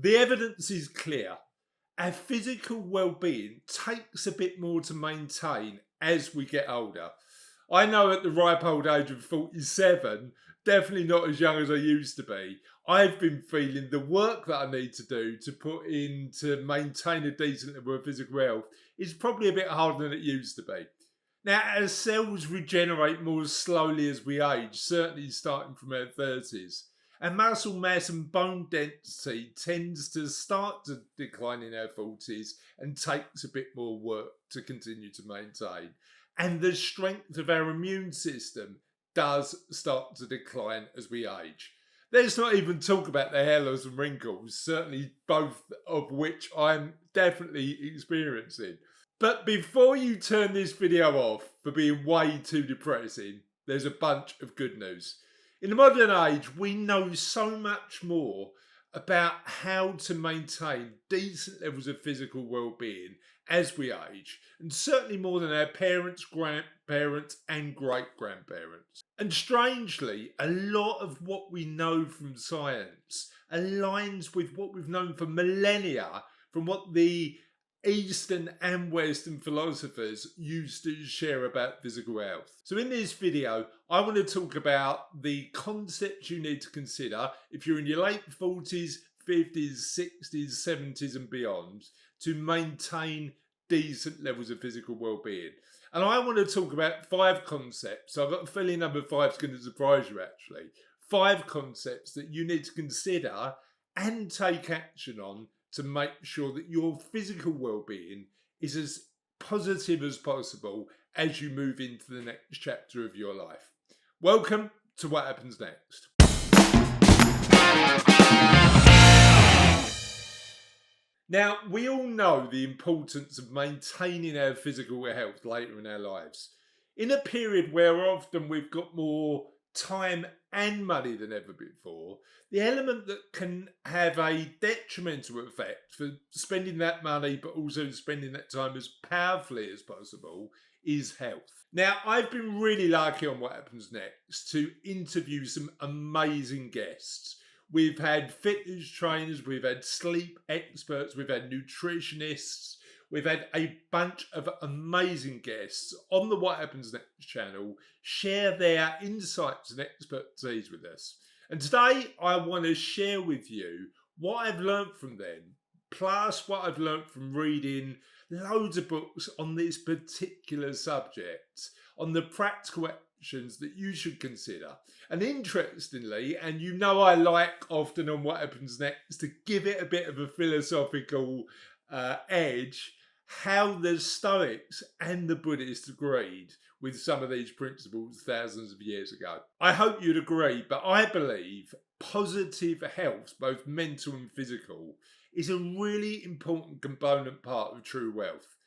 The evidence is clear. Our physical well-being takes a bit more to maintain as we get older. I know at the ripe old age of 47, definitely not as young as I used to be, I've been feeling the work that I need to do to put in to maintain a decent level of physical health is probably a bit harder than it used to be. Now, our cells regenerate more slowly as we age, certainly starting from our 30s. And muscle mass and bone density tends to start to decline in our 40s and takes a bit more work to continue to maintain. And the strength of our immune system does start to decline as we age. Let's not even talk about the hair loss and wrinkles, certainly both of which I'm definitely experiencing. But before you turn this video off for being way too depressing, there's a bunch of good news. In the modern age, we know so much more about how to maintain decent levels of physical well-being as we age, and certainly more than our parents, grandparents, and great-grandparents. And strangely, a lot of what we know from science aligns with what we've known for millennia from what the Eastern and Western philosophers used to share about physical health. So in this video, I want to talk about the concepts you need to consider if you're in your late 40s, 50s, 60s, 70s and beyond to maintain decent levels of physical well-being. And I want to talk about 5 concepts. So I've got a feeling number 5 is going to surprise you actually. 5 concepts that you need to consider and take action on to make sure that your physical well-being is as positive as possible as you move into the next chapter of your life. Welcome to What Happens Next. Now, we all know the importance of maintaining our physical health later in our lives. In a period where often we've got more time and money than ever before, the element that can have a detrimental effect for spending that money but also spending that time as powerfully as possible is health. Now, I've been really lucky on What Happens Next to interview some amazing guests. We've had fitness trainers, we've had sleep experts, we've had nutritionists, we've had a bunch of amazing guests on the What Happens Next channel share their insights and expertise with us. And today I want to share with you what I've learned from them, plus what I've learned from reading loads of books on this particular subject, on the practical actions that you should consider. And interestingly, and you know I like often on What Happens Next to give it a bit of a philosophical edge, how the Stoics and the Buddhists agreed with some of these principles thousands of years ago. I hope you'd agree, but I believe positive health, both mental and physical, is a really important component part of true wealth.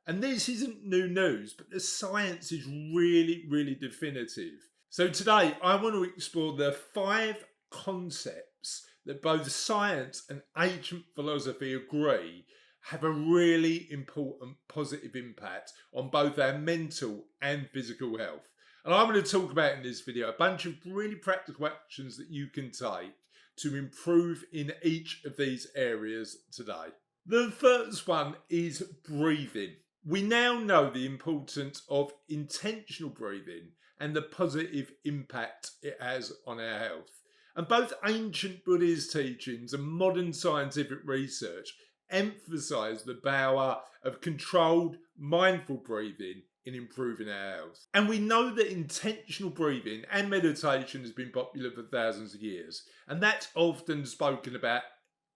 And this isn't new news, but the science is really, really definitive. So today I want to explore the 5 concepts that both science and ancient philosophy agree have a really important positive impact on both our mental and physical health. And I'm going to talk about in this video a bunch of really practical actions that you can take to improve in each of these areas today. The first one is breathing. We now know the importance of intentional breathing and the positive impact it has on our health. And both ancient Buddhist teachings and modern scientific research emphasize the power of controlled, mindful breathing in improving our health. And we know that intentional breathing and meditation has been popular for thousands of years. And that's often spoken about,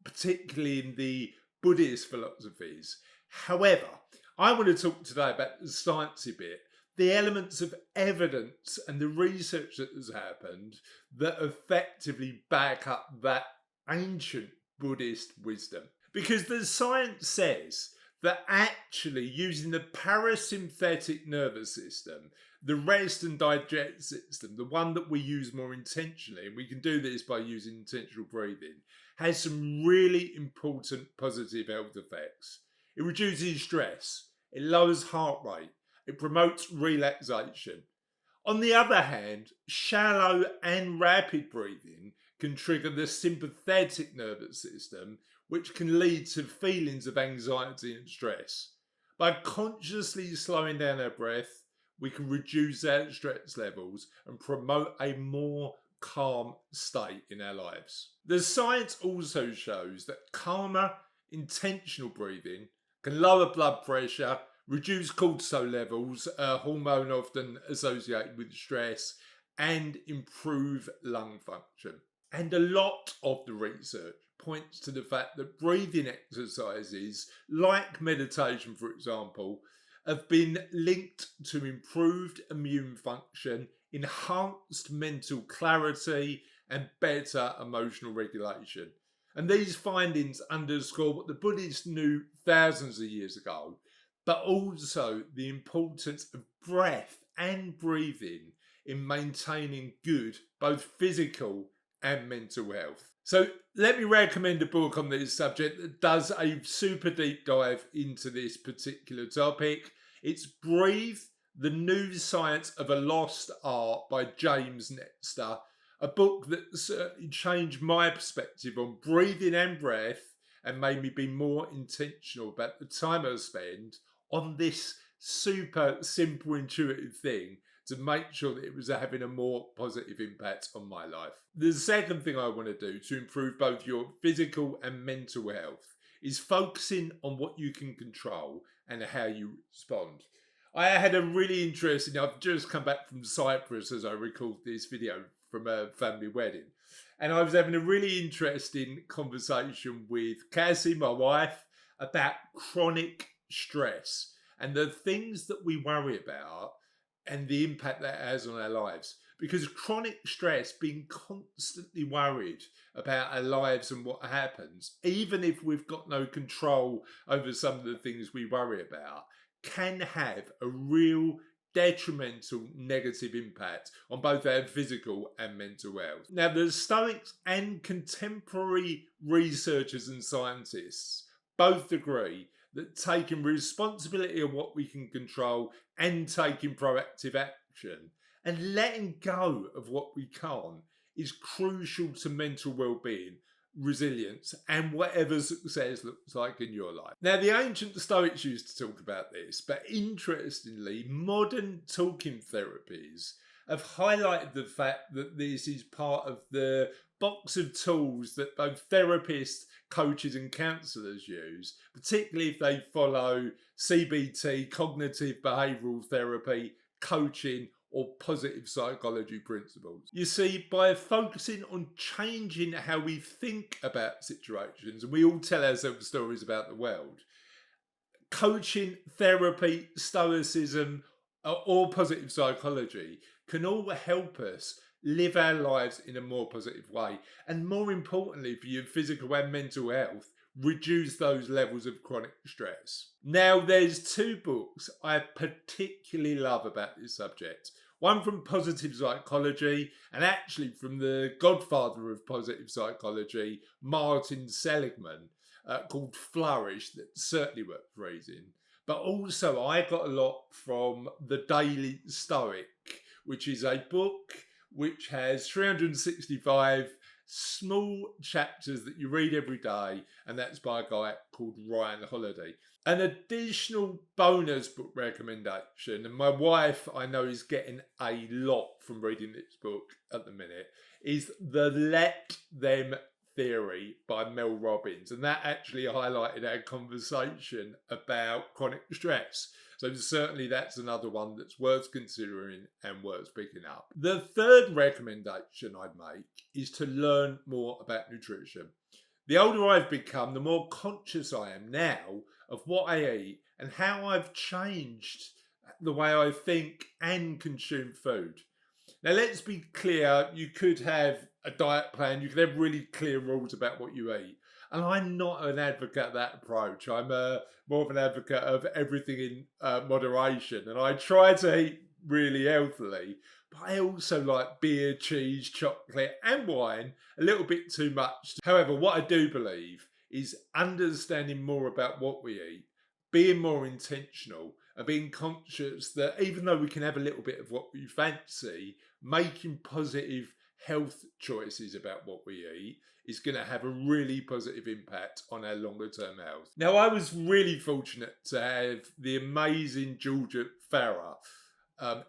particularly in the Buddhist philosophies. However, I want to talk today about the sciencey bit, the elements of evidence and the research that has happened that effectively back up that ancient Buddhist wisdom. Because the science says that actually using the parasympathetic nervous system, the rest and digest system, the one that we use more intentionally, and we can do this by using intentional breathing, has some really important positive health effects. It reduces stress, it lowers heart rate, it promotes relaxation. On the other hand, shallow and rapid breathing can trigger the sympathetic nervous system, which can lead to feelings of anxiety and stress. By consciously slowing down our breath, we can reduce our stress levels and promote a more calm state in our lives. The science also shows that calmer, intentional breathing can lower blood pressure, reduce cortisol levels, a hormone often associated with stress, and improve lung function. And a lot of the research points to the fact that breathing exercises, like meditation, for example, have been linked to improved immune function, enhanced mental clarity, and better emotional regulation. And these findings underscore what the Buddhists knew thousands of years ago, but also the importance of breath and breathing in maintaining good, both physical and mental health. So let me recommend a book on this subject that does a super deep dive into this particular topic. It's Breathe, The New Science of a Lost Art by James Netzer, a book that certainly changed my perspective on breathing and breath and made me be more intentional about the time I spend on this super simple, intuitive thing to make sure that it was having a more positive impact on my life. The second thing I want to do to improve both your physical and mental health is focusing on what you can control and how you respond. I had a really interesting, I've just come back from Cyprus as I record this video from a family wedding. And I was having a really interesting conversation with Cassie, my wife, about chronic stress and the things that we worry about and the impact that has on our lives. Because chronic stress, being constantly worried about our lives and what happens, even if we've got no control over some of the things we worry about, can have a real detrimental negative impact on both our physical and mental health. Now, the Stoics and contemporary researchers and scientists both agree that taking responsibility of what we can control and taking proactive action and letting go of what we can't is crucial to mental well-being, resilience, and whatever success looks like in your life. Now, the ancient Stoics used to talk about this, but interestingly, modern talking therapies have highlighted the fact that this is part of the box of tools that both therapists, coaches, and counsellors use, particularly if they follow CBT, cognitive behavioural therapy, coaching, or positive psychology principles. You see, by focusing on changing how we think about situations, and we all tell ourselves stories about the world, coaching, therapy, stoicism, or positive psychology can all help us live our lives in a more positive way. And more importantly, for your physical and mental health, reduce those levels of chronic stress. Now, there's two books I particularly love about this subject. One from positive psychology, and actually from the godfather of positive psychology, Martin Seligman, called Flourish, that certainly worth reading. But also I got a lot from The Daily Stoic, which is a book which has 365 small chapters that you read every day, and that's by a guy called Ryan Holiday. An additional bonus book recommendation, and my wife I know is getting a lot from reading this book at the minute, is The Let Them Theory by Mel Robbins, and that actually highlighted our conversation about chronic stress. So certainly that's another one that's worth considering and worth picking up. The third recommendation I'd make is to learn more about nutrition. The older I've become, the more conscious I am now of what I eat and how I've changed the way I think and consume food. Now, let's be clear, you could have a diet plan, you could have really clear rules about what you eat. And I'm not an advocate of that approach. I'm more of an advocate of everything in moderation. And I try to eat really healthily, but I also like beer, cheese, chocolate, and wine a little bit too much. However, what I do believe is understanding more about what we eat, being more intentional, and being conscious that even though we can have a little bit of what we fancy, making positive, health choices about what we eat is going to have a really positive impact on our longer term health. Now, I was really fortunate to have the amazing Georgia Farah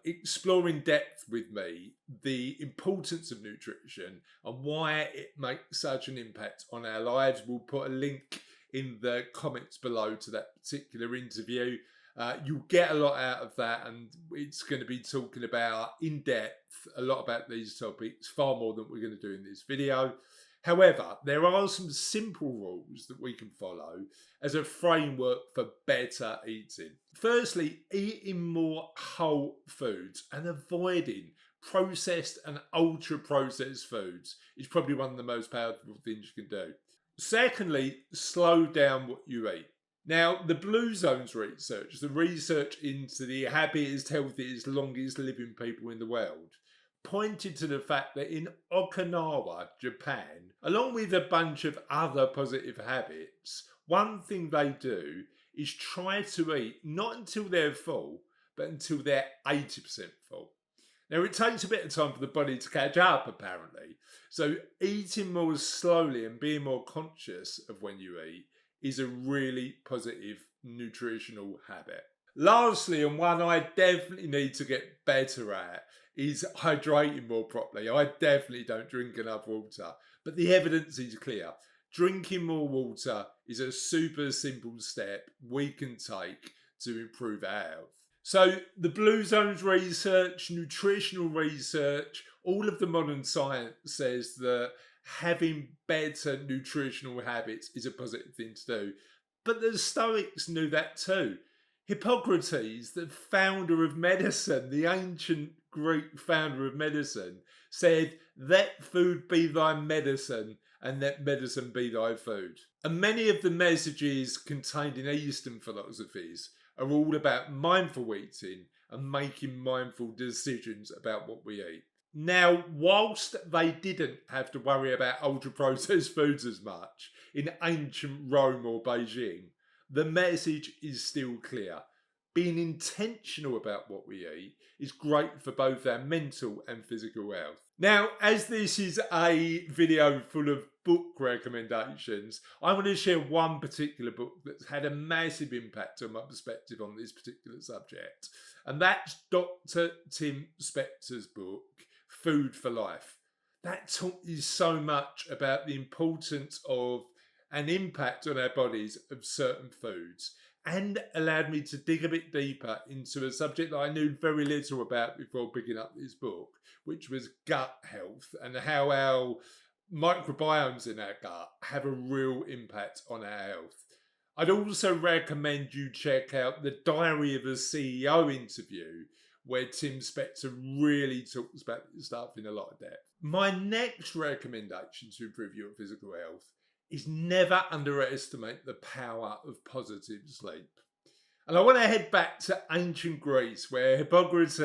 explore in depth with me the importance of nutrition and why it makes such an impact on our lives. We'll put a link in the comments below to that particular interview. You'll get a lot out of that, and it's going to be talking about in depth a lot about these topics, far more than we're going to do in this video. However, there are some simple rules that we can follow as a framework for better eating. Firstly, eating more whole foods and avoiding processed and ultra processed foods is probably one of the most powerful things you can do. Secondly, slow down what you eat. Now, the Blue Zones research, the research into the happiest, healthiest, longest living people in the world, pointed to the fact that in Okinawa, Japan, along with a bunch of other positive habits, one thing they do is try to eat not until they're full, but until they're 80% full. Now, it takes a bit of time for the body to catch up, apparently. So eating more slowly and being more conscious of when you eat is a really positive nutritional habit. Lastly, and one I definitely need to get better at, is hydrating more properly. I definitely don't drink enough water, but the evidence is clear. Drinking more water is a super simple step we can take to improve our health. So the Blue Zones research, nutritional research, all of the modern science says that having better nutritional habits is a positive thing to do. But the Stoics knew that too. Hippocrates, the founder of medicine, the ancient Greek founder of medicine, said, "Let food be thy medicine, and let medicine be thy food." And many of the messages contained in Eastern philosophies are all about mindful eating and making mindful decisions about what we eat. Now, whilst they didn't have to worry about ultra-processed foods as much in ancient Rome or Beijing, the message is still clear. Being intentional about what we eat is great for both our mental and physical health. Now, as this is a video full of book recommendations, I want to share one particular book that's had a massive impact on my perspective on this particular subject. And that's Dr. Tim Spector's book, Food for Life. That taught me so much about the importance of an impact on our bodies of certain foods, and allowed me to dig a bit deeper into a subject that I knew very little about before picking up this book, which was gut health and how our microbiomes in our gut have a real impact on our health. I'd also recommend you check out the Diary of a CEO interview, where Tim Spector really talks about this stuff in a lot of depth. My next recommendation to improve your physical health is never underestimate the power of positive sleep. And I want to head back to ancient Greece, where Hippocrates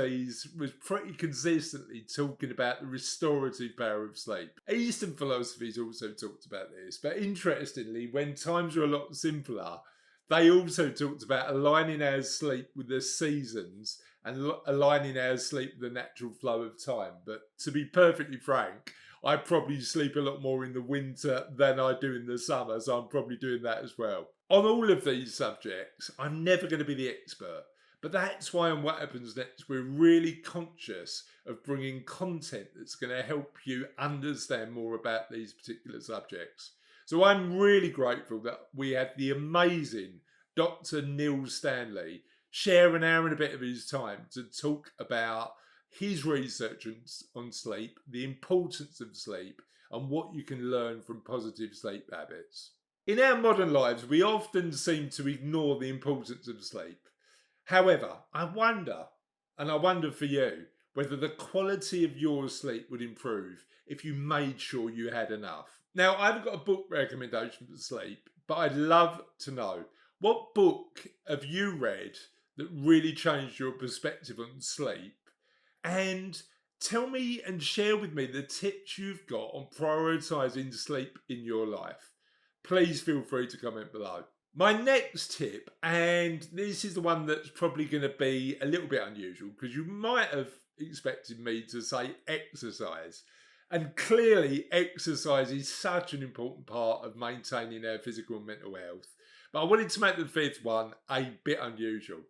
was pretty consistently talking about the restorative power of sleep. Eastern philosophies also talked about this, but interestingly, when times were a lot simpler, they also talked about aligning our sleep with the seasons and aligning our sleep with the natural flow of time. But to be perfectly frank, I probably sleep a lot more in the winter than I do in the summer, so I'm probably doing that as well. On all of these subjects, I'm never going to be the expert, but that's why on What Happens Next, we're really conscious of bringing content that's going to help you understand more about these particular subjects. So I'm really grateful that we had the amazing Dr. Neil Stanley share an hour and a bit of his time to talk about his research on sleep, the importance of sleep, and what you can learn from positive sleep habits. In our modern lives, we often seem to ignore the importance of sleep. However, I wonder for you, whether the quality of your sleep would improve if you made sure you had enough. Now, I haven't got a book recommendation for sleep, but I'd love to know, what book have you read that really changed your perspective on sleep? And tell me and share with me the tips you've got on prioritising sleep in your life. Please feel free to comment below. My next tip, and this is the one that's probably going to be a little bit unusual because you might have expected me to say exercise. And clearly, exercise is such an important part of maintaining our physical and mental health. But I wanted to make the fifth one a bit unusual,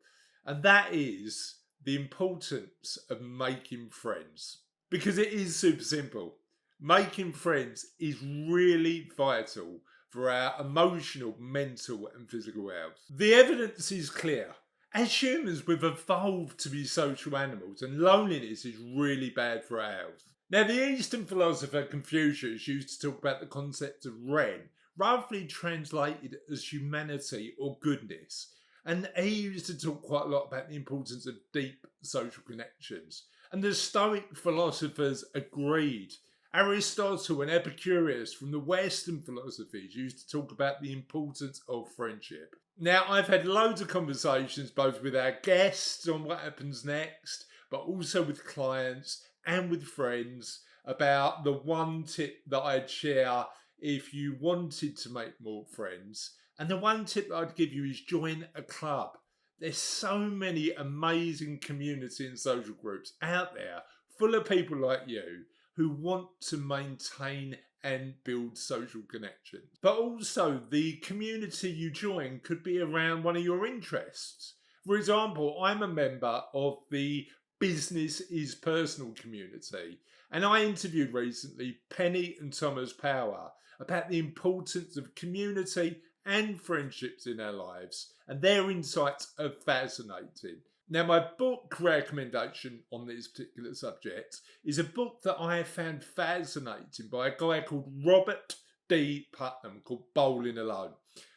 and that is the importance of making friends. Because it is super simple. Making friends is really vital for our emotional, mental, and physical health. The evidence is clear. As humans, we've evolved to be social animals, and loneliness is really bad for our health. Now, the Eastern philosopher Confucius used to talk about the concept of Ren, roughly translated as humanity or goodness. And he used to talk quite a lot about the importance of deep social connections. And the Stoic philosophers agreed. Aristotle and Epicurus from the Western philosophies used to talk about the importance of friendship. Now, I've had loads of conversations both with our guests on what happens next, but also with clients and with friends about the one tip that I'd share if you wanted to make more friends. And the one tip that I'd give you is join a club. There's so many amazing community and social groups out there full of people like you who want to maintain and build social connections. But also, the community you join could be around one of your interests. For example, I'm a member of the Business is Personal community, and I interviewed recently Penny and Thomas Power about the importance of community and friendships in our lives, and their insights are fascinating. Now, my book recommendation on this particular subject is a book that I have found fascinating by a guy called Robert D. Putnam called Bowling Alone.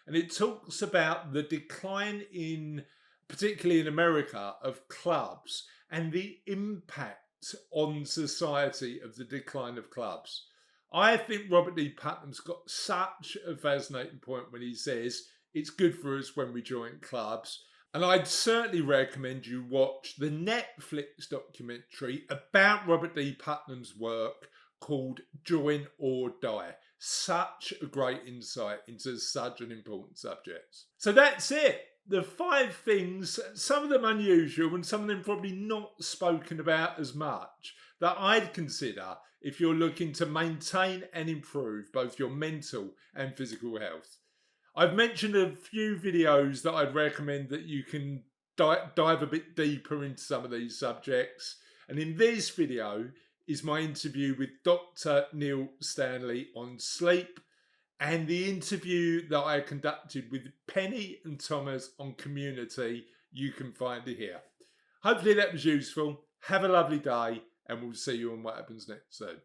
And it talks about the decline in, particularly in America, of clubs and the impact on society of the decline of clubs. I think Robert D. Putnam's got such a fascinating point when he says it's good for us when we join clubs. And I'd certainly recommend you watch the Netflix documentary about Robert D. Putnam's work called Join or Die. Such a great insight into such an important subject. So that's it. The 5 things, some of them unusual and some of them probably not spoken about as much, that I'd consider if you're looking to maintain and improve both your mental and physical health. I've mentioned a few videos that I'd recommend that you can dive a bit deeper into some of these subjects. And in this video is my interview with Dr. Neil Stanley on sleep, and the interview that I conducted with Penny and Thomas on community. You can find it here. Hopefully that was useful. Have a lovely day, and we'll see you on What Happens Next soon.